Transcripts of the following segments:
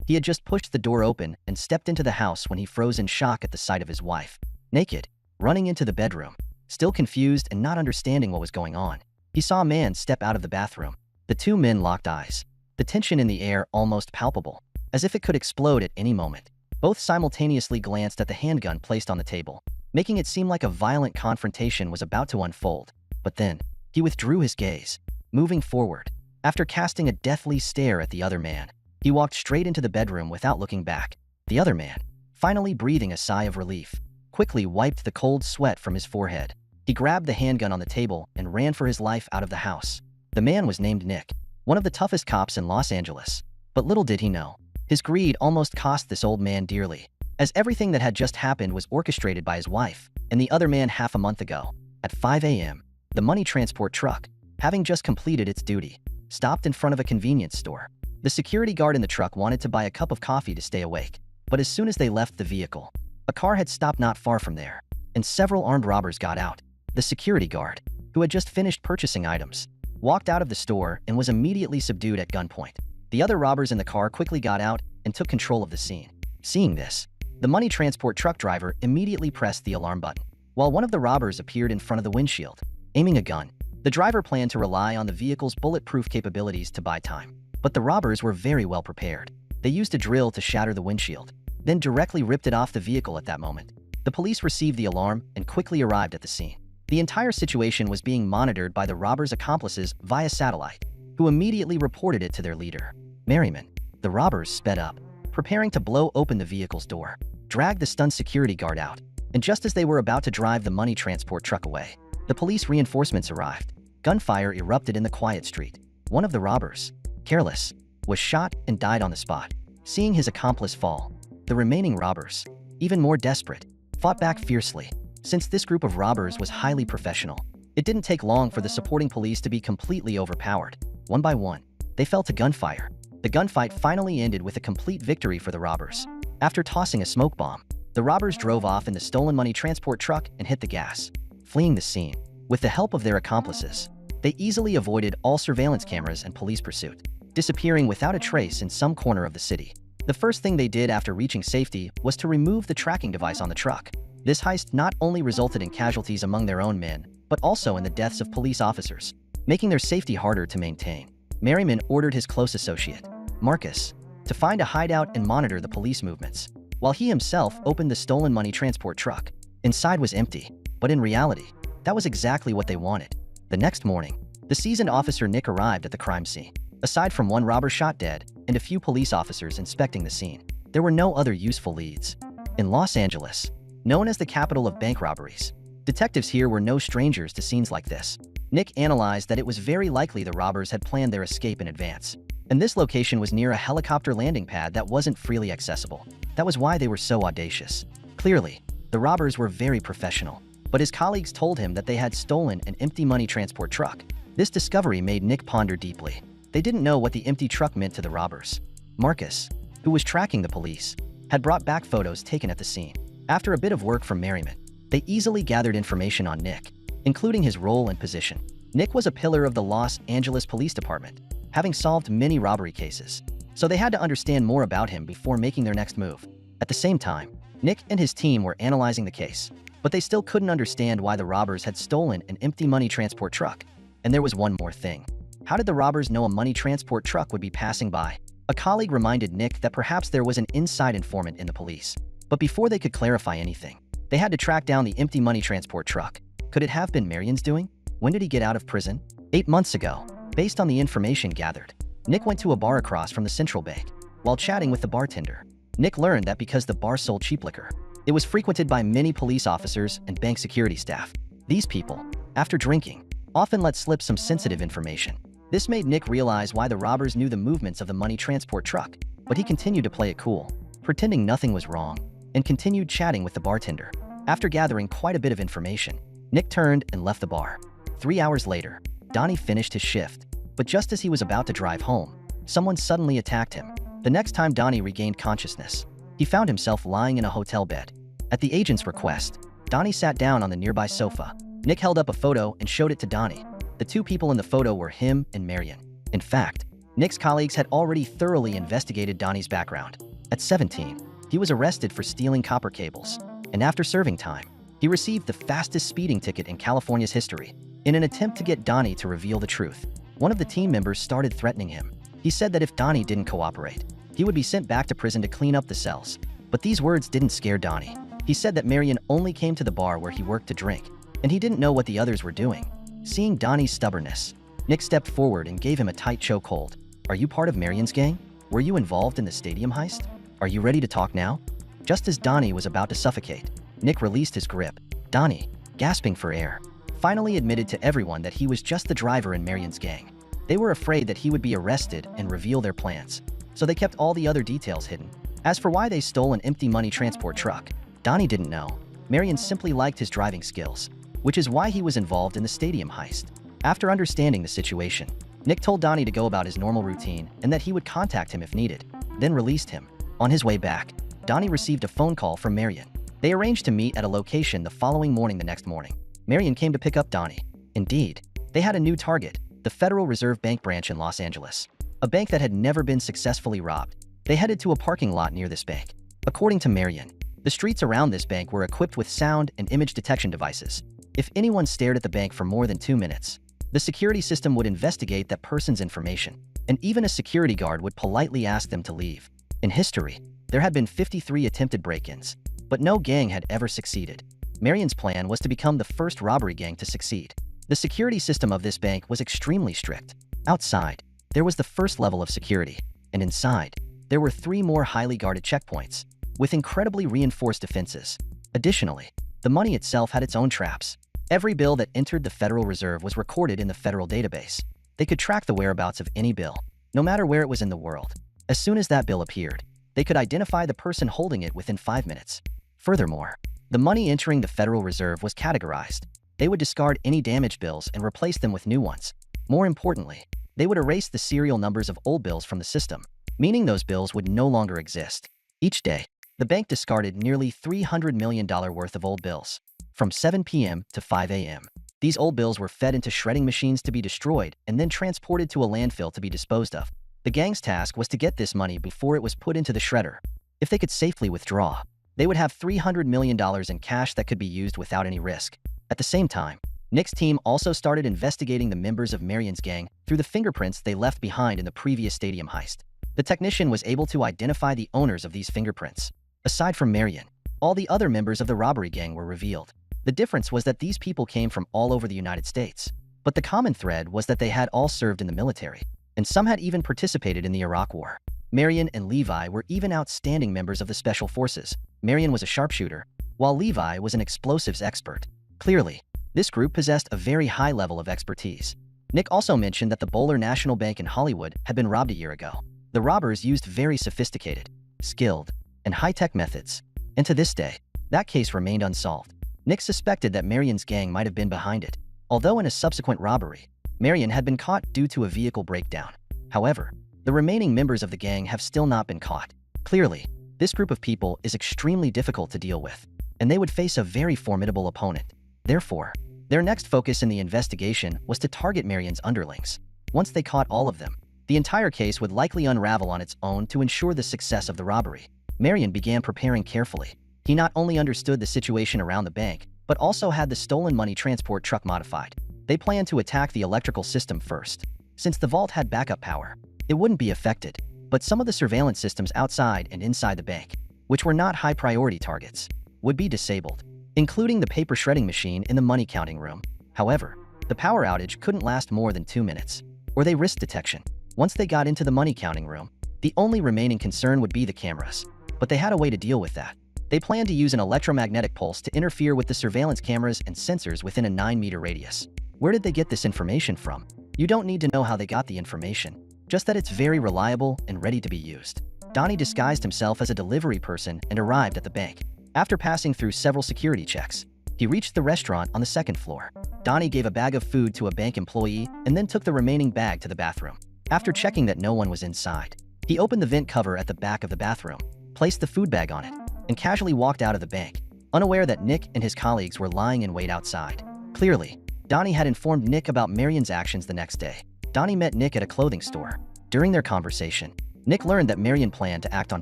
He had just pushed the door open and stepped into the house when he froze in shock at the sight of his wife, naked, running into the bedroom. Still confused and not understanding what was going on, he saw a man step out of the bathroom. The two men locked eyes, the tension in the air almost palpable, as if it could explode at any moment. Both simultaneously glanced at the handgun placed on the table, making it seem like a violent confrontation was about to unfold. But then, he withdrew his gaze, moving forward. After casting a deathly stare at the other man, he walked straight into the bedroom without looking back. The other man, finally breathing a sigh of relief, quickly wiped the cold sweat from his forehead. He grabbed the handgun on the table and ran for his life out of the house. The man was named Nick, one of the toughest cops in Los Angeles. But little did he know, his greed almost cost this old man dearly, as everything that had just happened was orchestrated by his wife and the other man half a month ago. At 5 a.m., the money transport truck, having just completed its duty, stopped in front of a convenience store. The security guard in the truck wanted to buy a cup of coffee to stay awake, but as soon as they left the vehicle, a car had stopped not far from there, and several armed robbers got out. The security guard, who had just finished purchasing items, walked out of the store and was immediately subdued at gunpoint. The other robbers in the car quickly got out and took control of the scene. Seeing this, the money transport truck driver immediately pressed the alarm button, while one of the robbers appeared in front of the windshield, aiming a gun. The driver planned to rely on the vehicle's bulletproof capabilities to buy time, but the robbers were very well prepared. They used a drill to shatter the windshield, then directly ripped it off the vehicle at that moment. The police received the alarm and quickly arrived at the scene. The entire situation was being monitored by the robbers' accomplices via satellite, who immediately reported it to their leader, Merriman. The robbers sped up, preparing to blow open the vehicle's door, dragged the stunned security guard out, and just as they were about to drive the money transport truck away, the police reinforcements arrived. Gunfire erupted in the quiet street. One of the robbers, careless, was shot and died on the spot. Seeing his accomplice fall, the remaining robbers, even more desperate, fought back fiercely. Since this group of robbers was highly professional, it didn't take long for the supporting police to be completely overpowered. One by one, they fell to gunfire. The gunfight finally ended with a complete victory for the robbers. After tossing a smoke bomb, the robbers drove off in the stolen money transport truck and hit the gas, fleeing the scene. With the help of their accomplices, they easily avoided all surveillance cameras and police pursuit, disappearing without a trace in some corner of the city. The first thing they did after reaching safety was to remove the tracking device on the truck. This heist not only resulted in casualties among their own men, but also in the deaths of police officers, making their safety harder to maintain. Merriman ordered his close associate, Marcus, to find a hideout and monitor the police movements, while he himself opened the stolen money transport truck. Inside was empty, but in reality, that was exactly what they wanted. The next morning, the seasoned officer Nick arrived at the crime scene. Aside from one robber shot dead and a few police officers inspecting the scene, there were no other useful leads. In Los Angeles, known as the capital of bank robberies, detectives here were no strangers to scenes like this. Nick analyzed that it was very likely the robbers had planned their escape in advance, and this location was near a helicopter landing pad that wasn't freely accessible. That was why they were so audacious. Clearly, the robbers were very professional, but his colleagues told him that they had stolen an empty money transport truck. This discovery made Nick ponder deeply. They didn't know what the empty truck meant to the robbers. Marcus, who was tracking the police, had brought back photos taken at the scene. After a bit of work from Merriman, they easily gathered information on Nick, including his role and position. Nick was a pillar of the Los Angeles Police Department, having solved many robbery cases, so they had to understand more about him before making their next move. At the same time, Nick and his team were analyzing the case, but they still couldn't understand why the robbers had stolen an empty money transport truck. And there was one more thing. How did the robbers know a money transport truck would be passing by? A colleague reminded Nick that perhaps there was an inside informant in the police. But before they could clarify anything, they had to track down the empty money transport truck. Could it have been Marion's doing? When did he get out of prison? 8 months ago. Based on the information gathered, Nick went to a bar across from the Central Bank. While chatting with the bartender, Nick learned that because the bar sold cheap liquor, it was frequented by many police officers and bank security staff. These people, after drinking, often let slip some sensitive information. This made Nick realize why the robbers knew the movements of the money transport truck, but he continued to play it cool, pretending nothing was wrong, and continued chatting with the bartender. After gathering quite a bit of information, Nick turned and left the bar. 3 hours later, Donnie finished his shift, but just as he was about to drive home, someone suddenly attacked him. The next time Donnie regained consciousness, he found himself lying in a hotel bed. At the agent's request, Donnie sat down on the nearby sofa. Nick held up a photo and showed it to Donnie. The two people in the photo were him and Marion. In fact, Nick's colleagues had already thoroughly investigated Donnie's background. At 17, he was arrested for stealing copper cables, and after serving time, he received the fastest speeding ticket in California's history. In an attempt to get Donnie to reveal the truth, one of the team members started threatening him. He said that if Donnie didn't cooperate, he would be sent back to prison to clean up the cells. But these words didn't scare Donnie. He said that Marion only came to the bar where he worked to drink, and he didn't know what the others were doing. Seeing Donnie's stubbornness, Nick stepped forward and gave him a tight chokehold. "Are you part of Marion's gang? Were you involved in the stadium heist? Are you ready to talk now?" Just as Donnie was about to suffocate, Nick released his grip. Donnie, gasping for air, finally admitted to everyone that he was just the driver in Marion's gang. They were afraid that he would be arrested and reveal their plans, so they kept all the other details hidden. As for why they stole an empty money transport truck, Donnie didn't know. Marion simply liked his driving skills, which is why he was involved in the stadium heist. After understanding the situation, Nick told Donnie to go about his normal routine and that he would contact him if needed, then released him. On his way back, Donnie received a phone call from Marion. They arranged to meet at a location the following morning. The next morning, Marion came to pick up Donnie. Indeed, they had a new target, the Federal Reserve Bank branch in Los Angeles, a bank that had never been successfully robbed. They headed to a parking lot near this bank. According to Marion, the streets around this bank were equipped with sound and image detection devices. If anyone stared at the bank for more than 2 minutes, the security system would investigate that person's information, and even a security guard would politely ask them to leave. In history, there had been 53 attempted break-ins, but no gang had ever succeeded. Marion's plan was to become the first robbery gang to succeed. The security system of this bank was extremely strict. Outside, there was the first level of security, and inside, there were 3 more highly guarded checkpoints, with incredibly reinforced defenses. Additionally, the money itself had its own traps. Every bill that entered the Federal Reserve was recorded in the federal database. They could track the whereabouts of any bill, no matter where it was in the world. As soon as that bill appeared, they could identify the person holding it within 5 minutes. Furthermore, the money entering the Federal Reserve was categorized. They would discard any damaged bills and replace them with new ones. More importantly, they would erase the serial numbers of old bills from the system, meaning those bills would no longer exist. Each day, the bank discarded nearly $300 million worth of old bills. From 7 p.m. to 5 a.m., these old bills were fed into shredding machines to be destroyed and then transported to a landfill to be disposed of. The gang's task was to get this money before it was put into the shredder. If they could safely withdraw, they would have $300 million in cash that could be used without any risk. At the same time, Nick's team also started investigating the members of Marion's gang through the fingerprints they left behind in the previous stadium heist. The technician was able to identify the owners of these fingerprints. Aside from Marion, all the other members of the robbery gang were revealed. The difference was that these people came from all over the United States. But the common thread was that they had all served in the military, and some had even participated in the Iraq War. Marion and Levi were even outstanding members of the Special Forces. Marion was a sharpshooter, while Levi was an explosives expert. Clearly, this group possessed a very high level of expertise. Nick also mentioned that the Bowler National Bank in Hollywood had been robbed a year ago. The robbers used very sophisticated, skilled, and high-tech methods, and to this day, that case remained unsolved. Nick suspected that Marion's gang might have been behind it, although in a subsequent robbery, Marion had been caught due to a vehicle breakdown. However, the remaining members of the gang have still not been caught. Clearly, this group of people is extremely difficult to deal with, and they would face a very formidable opponent. Therefore, their next focus in the investigation was to target Marion's underlings. Once they caught all of them, the entire case would likely unravel on its own to ensure the success of the robbery. Marion began preparing carefully. He not only understood the situation around the bank, but also had the stolen money transport truck modified. They planned to attack the electrical system first. Since the vault had backup power, it wouldn't be affected, but some of the surveillance systems outside and inside the bank, which were not high-priority targets, would be disabled, including the paper shredding machine in the money counting room. However, the power outage couldn't last more than 2 minutes, or they risked detection. Once they got into the money counting room, the only remaining concern would be the cameras, but they had a way to deal with that. They planned to use an electromagnetic pulse to interfere with the surveillance cameras and sensors within a 9-meter radius. Where did they get this information from? You don't need to know how they got the information, just that it's very reliable and ready to be used. Donnie disguised himself as a delivery person and arrived at the bank. After passing through several security checks, he reached the restaurant on the 2nd floor. Donnie gave a bag of food to a bank employee and then took the remaining bag to the bathroom. After checking that no one was inside, he opened the vent cover at the back of the bathroom, placed the food bag on it, and casually walked out of the bank, unaware that Nick and his colleagues were lying in wait outside. Clearly, Donnie had informed Nick about Marion's actions the next day. Donnie met Nick at a clothing store. During their conversation, Nick learned that Marion planned to act on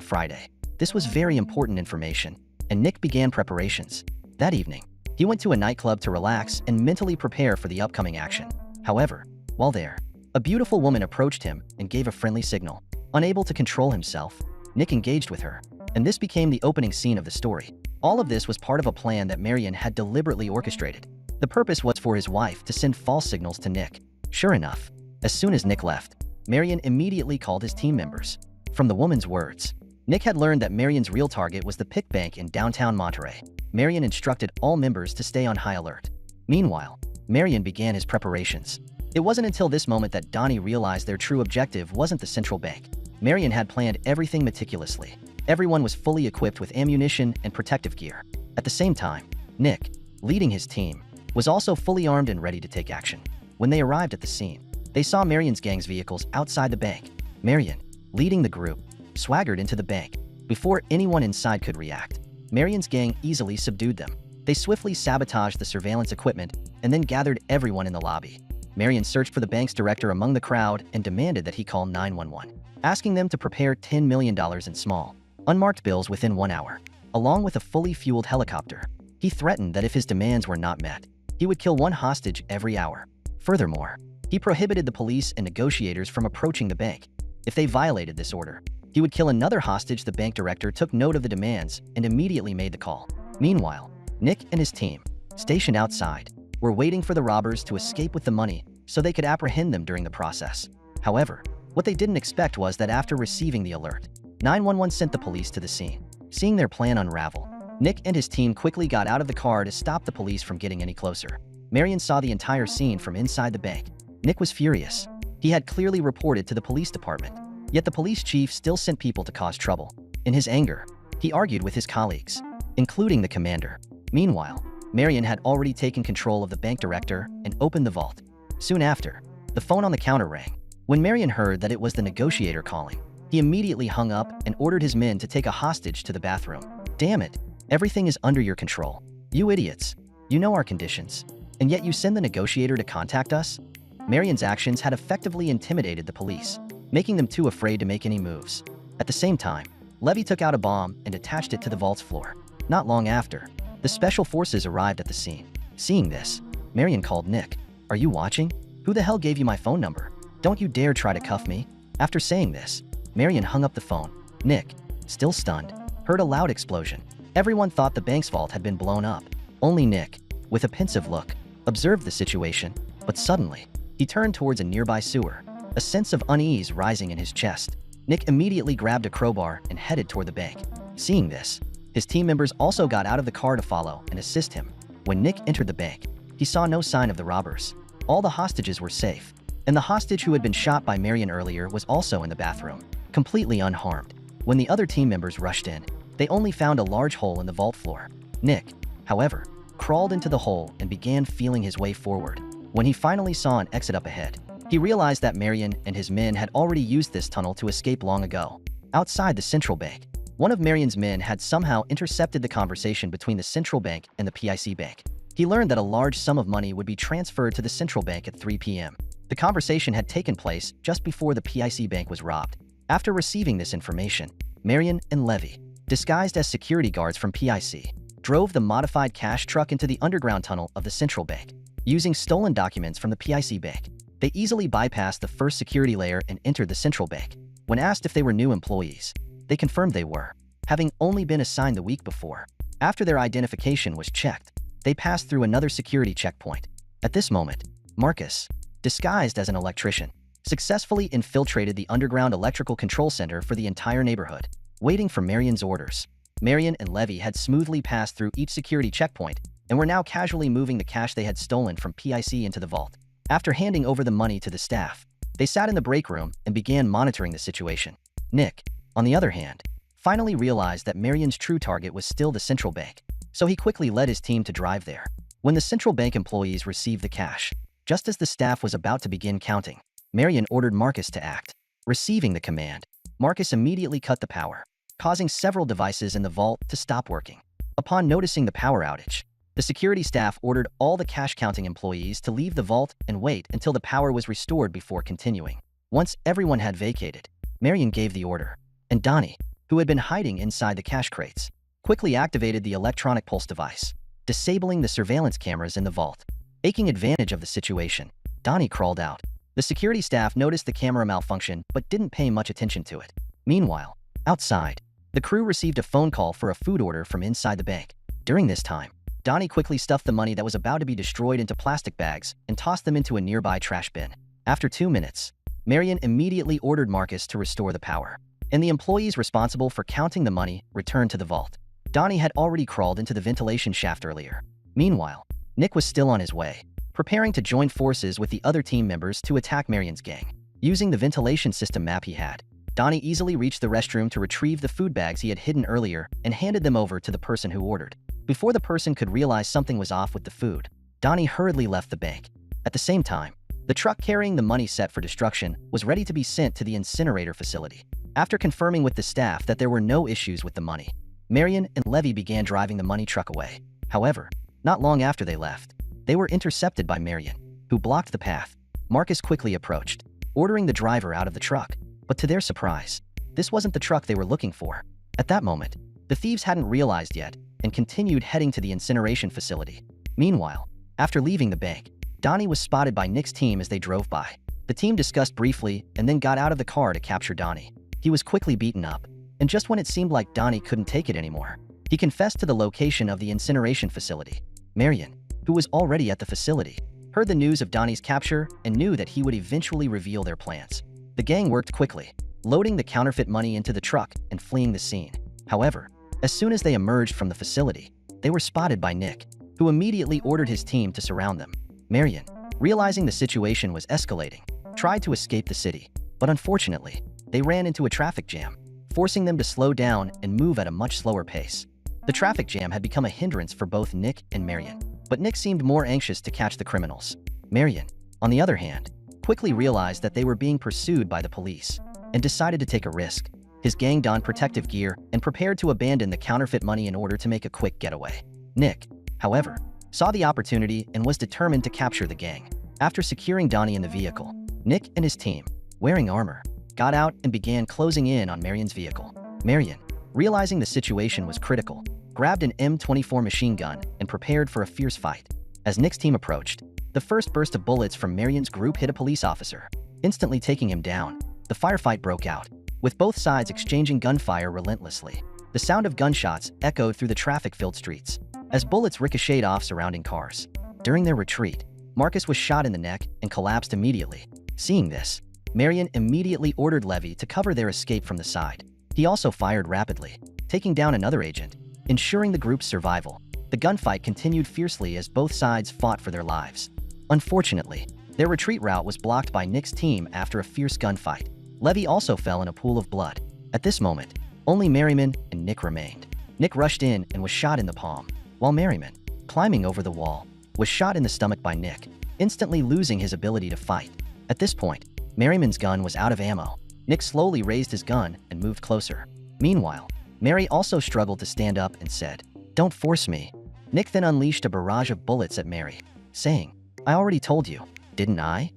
Friday. This was very important information, and Nick began preparations. That evening, he went to a nightclub to relax and mentally prepare for the upcoming action. However, while there, a beautiful woman approached him and gave a friendly signal. Unable to control himself, Nick engaged with her, and this became the opening scene of the story. All of this was part of a plan that Marion had deliberately orchestrated. The purpose was for his wife to send false signals to Nick. Sure enough, as soon as Nick left, Marion immediately called his team members. From the woman's words, Nick had learned that Marion's real target was the Pick Bank in downtown Monterey. Marion instructed all members to stay on high alert. Meanwhile, Marion began his preparations. It wasn't until this moment that Donnie realized their true objective wasn't the central bank. Marion had planned everything meticulously. Everyone was fully equipped with ammunition and protective gear. At the same time, Nick, leading his team, was also fully armed and ready to take action. When they arrived at the scene, they saw Marion's gang's vehicles outside the bank. Marion, leading the group, swaggered into the bank. Before anyone inside could react, Marion's gang easily subdued them. They swiftly sabotaged the surveillance equipment and then gathered everyone in the lobby. Marion searched for the bank's director among the crowd and demanded that he call 911, asking them to prepare $10 million in small, unmarked bills within 1 hour, along with a fully fueled helicopter. He threatened that if his demands were not met, he would kill one hostage every hour. Furthermore, he prohibited the police and negotiators from approaching the bank. If they violated this order, he would kill another hostage. The bank director took note of the demands and immediately made the call. Meanwhile, Nick and his team, stationed outside, were waiting for the robbers to escape with the money so they could apprehend them during the process. However, what they didn't expect was that after receiving the alert, 911 sent the police to the scene. Seeing their plan unravel, Nick and his team quickly got out of the car to stop the police from getting any closer. Marion saw the entire scene from inside the bank. Nick was furious. He had clearly reported to the police department, yet the police chief still sent people to cause trouble. In his anger, he argued with his colleagues, including the commander. Meanwhile, Marion had already taken control of the bank director and opened the vault. Soon after, the phone on the counter rang. When Marion heard that it was the negotiator calling, he immediately hung up and ordered his men to take a hostage to the bathroom. Damn it, everything is under your control. You idiots, you know our conditions, and yet you send the negotiator to contact us? Marion's actions had effectively intimidated the police, making them too afraid to make any moves. At the same time, Levy took out a bomb and attached it to the vault's floor. Not long after, the special forces arrived at the scene. Seeing this, Marion called Nick. Are you watching? Who the hell gave you my phone number? Don't you dare try to cuff me. After saying this, Marion hung up the phone. Nick, still stunned, heard a loud explosion. Everyone thought the bank's vault had been blown up. Only Nick, with a pensive look, observed the situation, but suddenly, he turned towards a nearby sewer, a sense of unease rising in his chest. Nick immediately grabbed a crowbar and headed toward the bank. Seeing this, his team members also got out of the car to follow and assist him. When Nick entered the bank, he saw no sign of the robbers. All the hostages were safe, and the hostage who had been shot by Marion earlier was also in the bathroom, completely unharmed. When the other team members rushed in, they only found a large hole in the vault floor. Nick, however, crawled into the hole and began feeling his way forward. When he finally saw an exit up ahead, he realized that Marion and his men had already used this tunnel to escape long ago. Outside the central bank, one of Marion's men had somehow intercepted the conversation between the central bank and the PIC bank. He learned that a large sum of money would be transferred to the central bank at 3 p.m. The conversation had taken place just before the PIC bank was robbed. After receiving this information, Marion and Levy, disguised as security guards from PIC, drove the modified cash truck into the underground tunnel of the central bank. Using stolen documents from the PIC bank, they easily bypassed the first security layer and entered the central bank. When asked if they were new employees, they confirmed they were, having only been assigned the week before. After their identification was checked, they passed through another security checkpoint. At this moment, Marcus, disguised as an electrician, successfully infiltrated the underground electrical control center for the entire neighborhood, waiting for Marion's orders. Marion and Levy had smoothly passed through each security checkpoint and were now casually moving the cash they had stolen from PIC into the vault. After handing over the money to the staff, they sat in the break room and began monitoring the situation. Nick, on the other hand, finally realized that Marion's true target was still the central bank, so he quickly led his team to drive there. When the central bank employees received the cash, just as the staff was about to begin counting, Marion ordered Marcus to act. Receiving the command, Marcus immediately cut the power, causing several devices in the vault to stop working. Upon noticing the power outage, the security staff ordered all the cash counting employees to leave the vault and wait until the power was restored before continuing. Once everyone had vacated, Marion gave the order, and Donnie, who had been hiding inside the cash crates, quickly activated the electronic pulse device, disabling the surveillance cameras in the vault. Taking advantage of the situation, Donnie crawled out. The security staff noticed the camera malfunction but didn't pay much attention to it. Meanwhile, outside, the crew received a phone call for a food order from inside the bank. During this time, Donnie quickly stuffed the money that was about to be destroyed into plastic bags and tossed them into a nearby trash bin. After 2 minutes, Marion immediately ordered Marcus to restore the power, and the employees responsible for counting the money returned to the vault. Donnie had already crawled into the ventilation shaft earlier. Meanwhile, Nick was still on his way, preparing to join forces with the other team members to attack Marion's gang. Using the ventilation system map he had, Donnie easily reached the restroom to retrieve the food bags he had hidden earlier and handed them over to the person who ordered. Before the person could realize something was off with the food, Donnie hurriedly left the bank. At the same time, the truck carrying the money set for destruction was ready to be sent to the incinerator facility. After confirming with the staff that there were no issues with the money, Marion and Levy began driving the money truck away. However, not long after they left, they were intercepted by Marion, who blocked the path. Marcus quickly approached, ordering the driver out of the truck, but to their surprise, this wasn't the truck they were looking for. At that moment, the thieves hadn't realized yet and continued heading to the incineration facility. Meanwhile, after leaving the bank, Donnie was spotted by Nick's team as they drove by. The team discussed briefly and then got out of the car to capture Donnie. He was quickly beaten up, and just when it seemed like Donnie couldn't take it anymore, he confessed to the location of the incineration facility. Marion, who was already at the facility, heard the news of Donnie's capture and knew that he would eventually reveal their plans. The gang worked quickly, loading the counterfeit money into the truck and fleeing the scene. However, as soon as they emerged from the facility, they were spotted by Nick, who immediately ordered his team to surround them. Marion, realizing the situation was escalating, tried to escape the city, but unfortunately, they ran into a traffic jam, forcing them to slow down and move at a much slower pace. The traffic jam had become a hindrance for both Nick and Marion, but Nick seemed more anxious to catch the criminals. Marion, on the other hand, quickly realized that they were being pursued by the police and decided to take a risk. His gang donned protective gear and prepared to abandon the counterfeit money in order to make a quick getaway. Nick, however, saw the opportunity and was determined to capture the gang. After securing Donnie in the vehicle, Nick and his team, wearing armor, got out and began closing in on Marion's vehicle. Marion, realizing the situation was critical, grabbed an M24 machine gun and prepared for a fierce fight. As Nick's team approached, the first burst of bullets from Marion's group hit a police officer, instantly taking him down. The firefight broke out, with both sides exchanging gunfire relentlessly. The sound of gunshots echoed through the traffic-filled streets, as bullets ricocheted off surrounding cars. During their retreat, Marcus was shot in the neck and collapsed immediately. Seeing this, Marion immediately ordered Levy to cover their escape from the side. He also fired rapidly, taking down another agent, ensuring the group's survival. The gunfight continued fiercely as both sides fought for their lives. Unfortunately, their retreat route was blocked by Nick's team after a fierce gunfight. Levy also fell in a pool of blood. At this moment, only Merriman and Nick remained. Nick rushed in and was shot in the palm, while Merriman, climbing over the wall, was shot in the stomach by Nick, instantly losing his ability to fight. At this point, Merriman's gun was out of ammo. Nick slowly raised his gun and moved closer. Meanwhile, Mary also struggled to stand up and said, "Don't force me." Nick then unleashed a barrage of bullets at Mary, saying, "I already told you, didn't I?"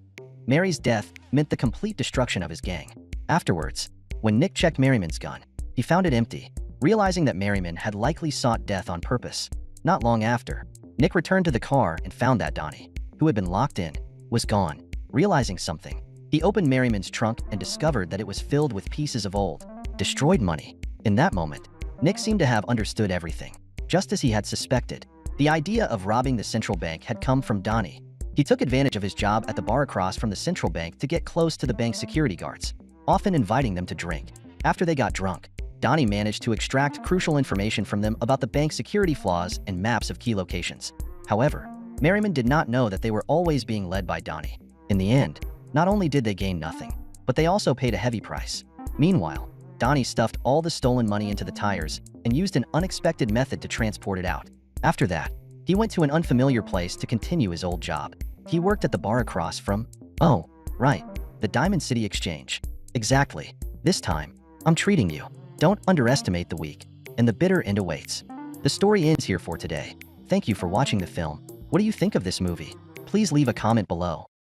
Mary's death meant the complete destruction of his gang. Afterwards, when Nick checked Merriman's gun, he found it empty, realizing that Merriman had likely sought death on purpose. Not long after, Nick returned to the car and found that Donnie, who had been locked in, was gone. Realizing something, he opened Merriman's trunk and discovered that it was filled with pieces of old, destroyed money. In that moment, Nick seemed to have understood everything, just as he had suspected. The idea of robbing the central bank had come from Donnie. He took advantage of his job at the bar across from the central bank to get close to the bank's security guards, often inviting them to drink. After they got drunk, Donnie managed to extract crucial information from them about the bank's security flaws and maps of key locations. However, Merriman did not know that they were always being led by Donnie. In the end, not only did they gain nothing, but they also paid a heavy price. Meanwhile, Donnie stuffed all the stolen money into the tires and used an unexpected method to transport it out. After that, he went to an unfamiliar place to continue his old job. He worked at the bar across from, oh, right, the Diamond City Exchange. Exactly. This time, I'm treating you. Don't underestimate the weak, and the bitter end awaits. The story ends here for today. Thank you for watching the film. What do you think of this movie? Please leave a comment below.